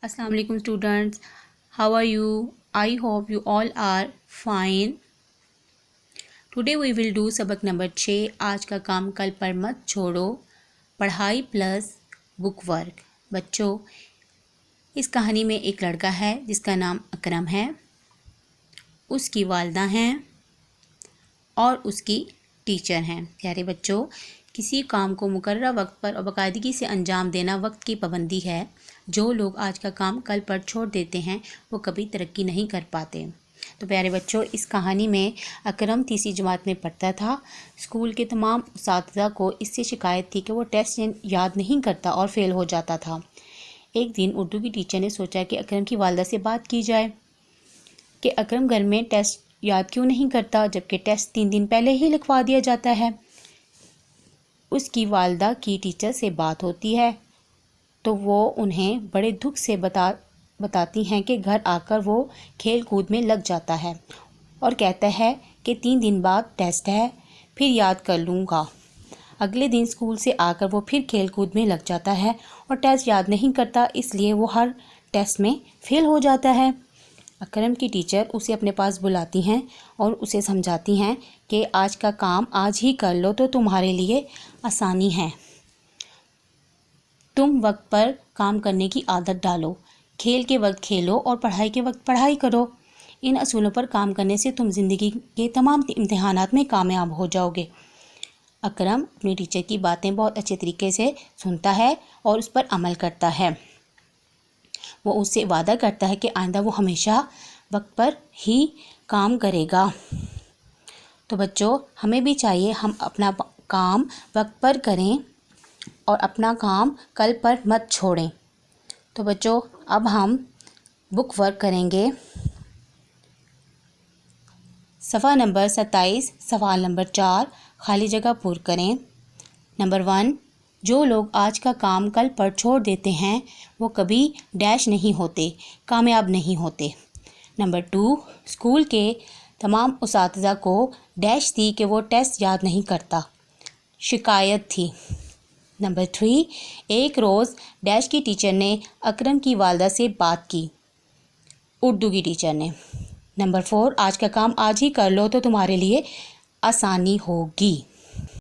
Assalamu alaikum students. How are you? I hope you all are fine. Today we will do सबक number 6 आज का काम कल पर मत छोड़ो, पढ़ाई प्लस बुक वर्क। बच्चों, इस कहानी में एक लड़का है जिसका नाम अकरम है, उसकी वालदा हैं और उसकी टीचर हैं। प्यारे बच्चों, किसी काम को मुकर्रर वक्त पर और बाकायदगी से अंजाम देना वक्त की पाबंदी है। जो लोग आज का काम कल पर छोड़ देते हैं वो कभी तरक्की नहीं कर पाते। तो प्यारे बच्चों, इस कहानी में अकरम तीसरी जमात में पढ़ता था। स्कूल के तमाम उस्ताद को इससे शिकायत थी कि वो टेस्ट याद नहीं करता और फेल हो जाता था। एक दिन उर्दू की टीचर ने सोचा कि अकरम की वालदा से बात की जाए कि अकरम घर में टेस्ट याद क्यों नहीं करता, जबकि टेस्ट 3 दिन पहले ही लिखवा दिया जाता है। उसकी वालदा की टीचर से बात होती है तो वो उन्हें बड़े दुख से बताती हैं कि घर आकर वो खेल कूद में लग जाता है और कहता है कि 3 दिन बाद टेस्ट है, फिर याद कर लूँगा। अगले दिन स्कूल से आकर वो फिर खेल कूद में लग जाता है और टेस्ट याद नहीं करता, इसलिए वो हर टेस्ट में फेल हो जाता है। अकरम की टीचर उसे अपने पास बुलाती हैं और उसे समझाती हैं कि आज का काम आज ही कर लो तो तुम्हारे लिए आसानी है। तुम वक्त पर काम करने की आदत डालो, खेल के वक्त खेलो और पढ़ाई के वक्त पढ़ाई करो। इन असूलों पर काम करने से तुम ज़िंदगी के तमाम इम्तिहानात में कामयाब हो जाओगे। अकरम अपनी टीचर की बातें बहुत अच्छे तरीके से सुनता है और उस पर अमल करता है। वो उससे वादा करता है कि आइंदा वो हमेशा वक्त पर ही काम करेगा। तो बच्चों, हमें भी चाहिए हम अपना काम वक्त पर करें और अपना काम कल पर मत छोड़ें। तो बच्चों, अब हम बुक वर्क करेंगे। सफ़ा नंबर 27 सवाल नंबर 4 खाली जगह पुर करें। नंबर 1, जो लोग आज का काम कल पर छोड़ देते हैं वो कभी डैश नहीं होते, कामयाब नहीं होते। नंबर 2, स्कूल के तमाम उस्ताद को डैश थी कि वो टेस्ट याद नहीं करता, शिकायत थी। नंबर 3, एक रोज़ डैश की टीचर ने अकरम की वालदा से बात की, उर्दू की टीचर ने। नंबर 4, आज का काम आज ही कर लो तो तुम्हारे लिए आसानी होगी।